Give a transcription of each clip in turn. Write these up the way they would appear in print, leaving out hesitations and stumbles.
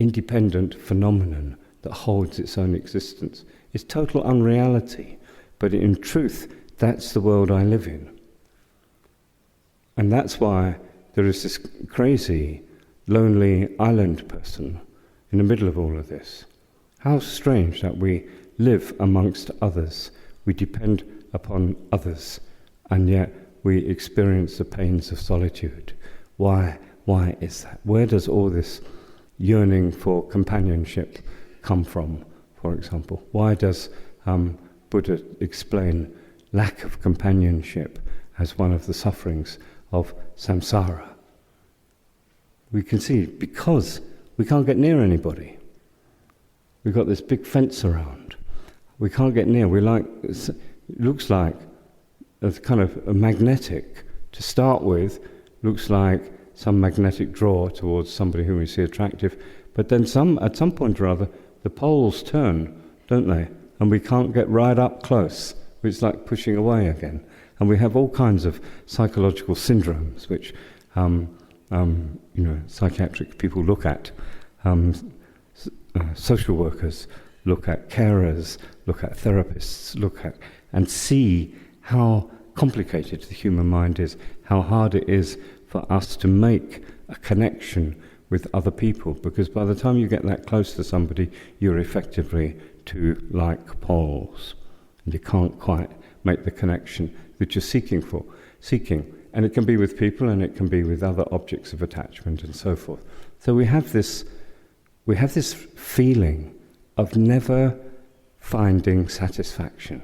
independent phenomenon that holds its own existence. It's total unreality, but in truth, that's the world I live in. And that's why there is this crazy, lonely island person in the middle of all of this. How strange that we live amongst others, we depend upon others, and yet we experience the pains of solitude. Why is that? Where does all this yearning for companionship come from, for example? Why does Buddha explain lack of companionship as one of the sufferings of samsara? We can see, because we can't get near anybody. We've got this big fence around. We can't get near. It looks like a kind of a magnetic to start with, looks like some magnetic draw towards somebody who we see attractive, but then at some point or other, the poles turn, don't they? And we can't get right up close. It's like pushing away again. And we have all kinds of psychological syndromes, which psychiatric people look at, social workers look at, carers look at, therapists look at, and see how complicated the human mind is, how hard it is for us to make a connection with other people, because by the time you get that close to somebody, you're effectively two like poles, and you can't quite make the connection that you're seeking. And it can be with people, and it can be with other objects of attachment, and so forth. So we have this feeling of never finding satisfaction.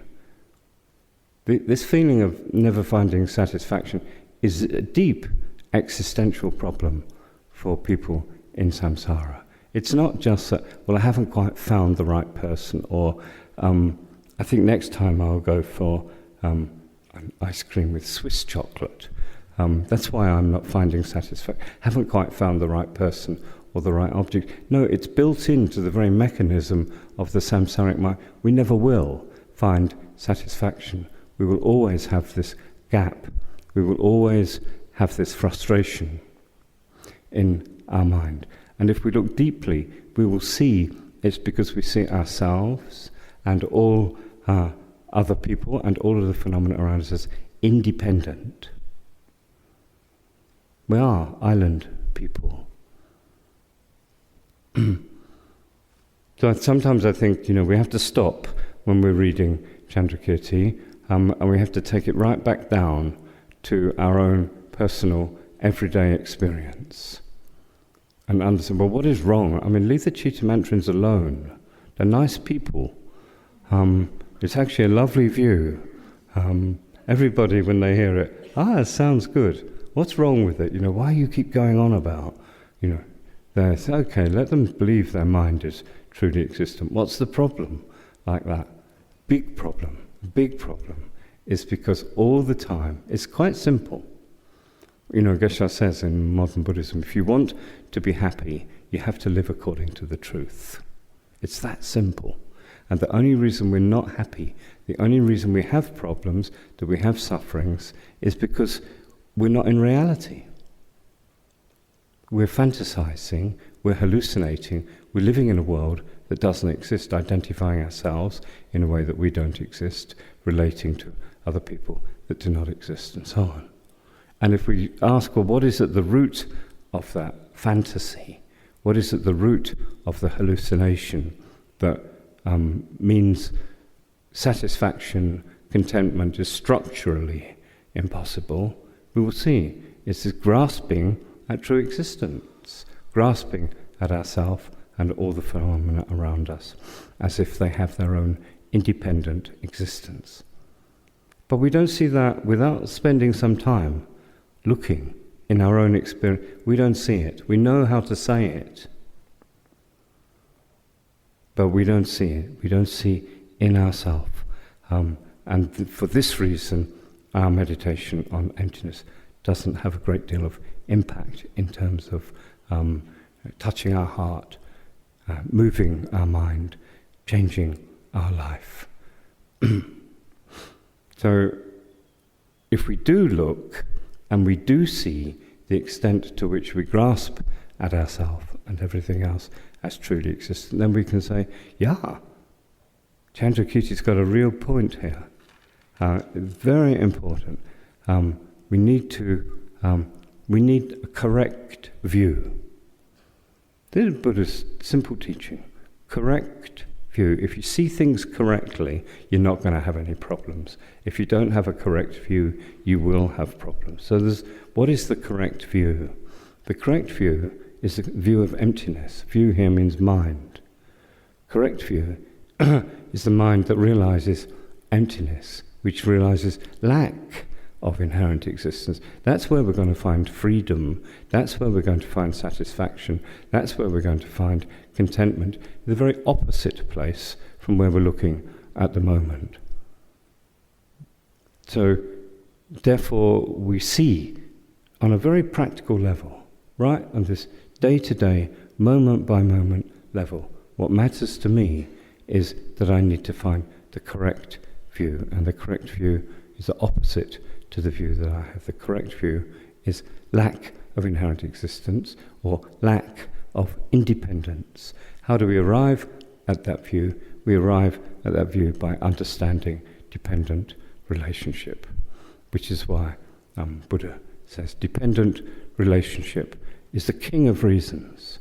This feeling of never finding satisfaction is a deep existential problem for people in samsara. It's not just that, well, I haven't quite found the right person, or I think next time I'll go for an ice cream with Swiss chocolate. That's why I'm not finding satisfaction. Haven't quite found the right person or the right object. No, it's built into the very mechanism of the samsaric mind. We never will find satisfaction. We will always have this gap. We will always have this frustration in our mind. And if we look deeply, we will see it's because we see ourselves and all other people and all of the phenomena around us as independent. We are island people. So sometimes I think, we have to stop when we're reading Chandrakirti, and we have to take it right back down to our own personal, everyday experience. And understand, well, what is wrong? I mean, leave the Chittamantrins alone. They're nice people. It's actually a lovely view. Everybody, when they hear it, it sounds good. What's wrong with it? Why you keep going on about, it's okay, let them believe their mind is truly existent. What's the problem like that? Big problem is because all the time, it's quite simple. Geshe says in modern Buddhism, if you want to be happy, you have to live according to the truth. It's that simple. And the only reason we're not happy, the only reason we have problems, that we have sufferings, is because we're not in reality. We're fantasizing, we're hallucinating, we're living in a world that doesn't exist, identifying ourselves in a way that we don't exist, relating to other people that do not exist, and so on. And if we ask, well, what is at the root of that fantasy? What is at the root of the hallucination that means satisfaction, contentment is structurally impossible? We will see it's this grasping at true existence, grasping at ourself and all the phenomena around us, as if they have their own independent existence. But we don't see that without spending some time looking in our own experience. We don't see it. We know how to say it, but we don't see it. We don't see in ourselves. And for this reason, our meditation on emptiness doesn't have a great deal of impact in terms of touching our heart, moving our mind, changing our life. So, if we do look, and we do see the extent to which we grasp at ourselves and everything else as truly existent, then we can say, yeah, Chandrakirti's got a real point here. Very important. We need a correct view. This is Buddha's simple teaching. Correct view. If you see things correctly, you're not going to have any problems. If you don't have a correct view, you will have problems. So what is the correct view? The correct view is the view of emptiness. View here means mind. Correct view is the mind that realizes emptiness, which realizes lack of inherent existence. That's where we're going to find freedom. That's where we're going to find satisfaction. That's where we're going to find contentment. The very opposite place from where we're looking at the moment. So, therefore, we see on a very practical level, right, on this day-to-day, moment-by-moment level, what matters to me is that I need to find the correct view, and the correct view is the opposite to the view that I have. The correct view is lack of inherent existence or lack of independence. How do we arrive at that view? We arrive at that view by understanding dependent relationship, which is why Buddha says dependent relationship is the king of reasons.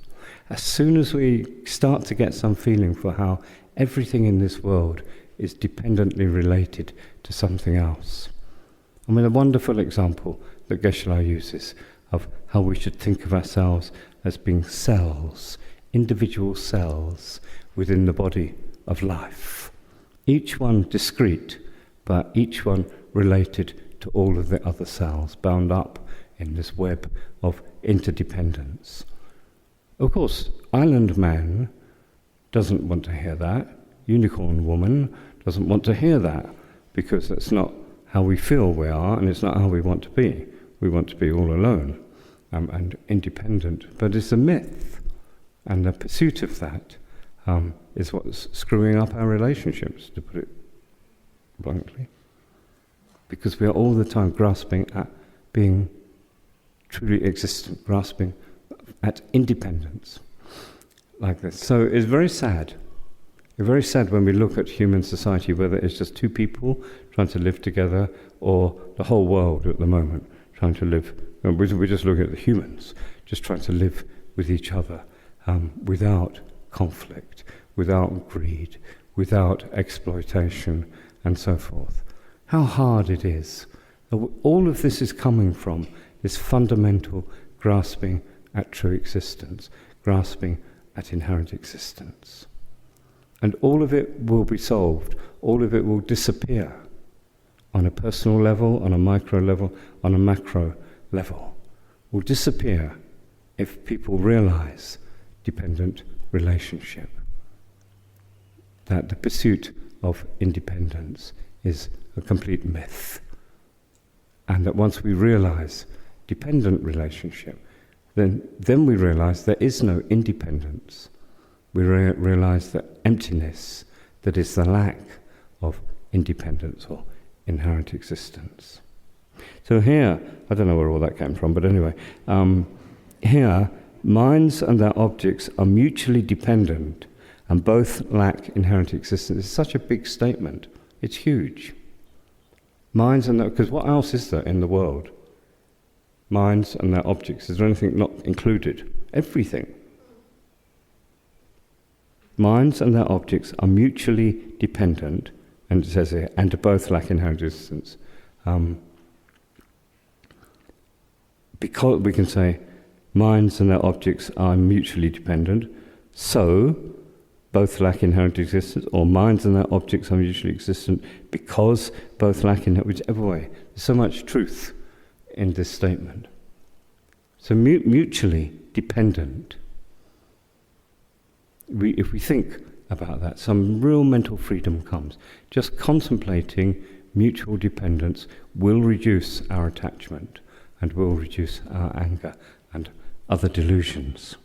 As soon as we start to get some feeling for how everything in this world is dependently related to something else. I mean, a wonderful example that Geshe-la uses of how we should think of ourselves as being cells, individual cells within the body of life. Each one discrete, but each one related to all of the other cells, bound up in this web of interdependence. Of course, island man doesn't want to hear that. Unicorn woman doesn't want to hear that, because that's not how we feel we are, and it's not how we want to be. We want to be all alone and independent. But it's a myth, and the pursuit of that is what's screwing up our relationships, to put it bluntly. Because we are all the time grasping at being truly existent, grasping at independence, like this. So it's very sad. It's very sad when we look at human society, whether it's just two people trying to live together or the whole world at the moment trying to live. We're just looking at the humans, just trying to live with each other without conflict, without greed, without exploitation, and so forth. How hard it is. All of this is coming from this fundamental grasping at true existence, grasping at inherent existence. And all of it will be solved, all of it will disappear on a personal level, on a micro level, on a macro level. Will disappear if people realize dependent relationship. That the pursuit of independence is a complete myth. And that once we realize dependent relationship, then we realize there is no independence. We realize the emptiness that is the lack of independence or inherent existence. So here, I don't know where all that came from, but anyway, here, minds and their objects are mutually dependent and both lack inherent existence. It's such a big statement. It's huge. Minds and their, because what else is there in the world? Minds and their objects. Is there anything not included? Everything. Minds and their objects are mutually dependent, and it says here, and both lack inherent existence. Because we can say minds and their objects are mutually dependent, so both lack inherent existence, or minds and their objects are mutually existent because both lack inherent, whichever way. There's so much truth in this statement. So mutually dependent. If we think about that, some real mental freedom comes. Just contemplating mutual dependence will reduce our attachment and will reduce our anger and other delusions.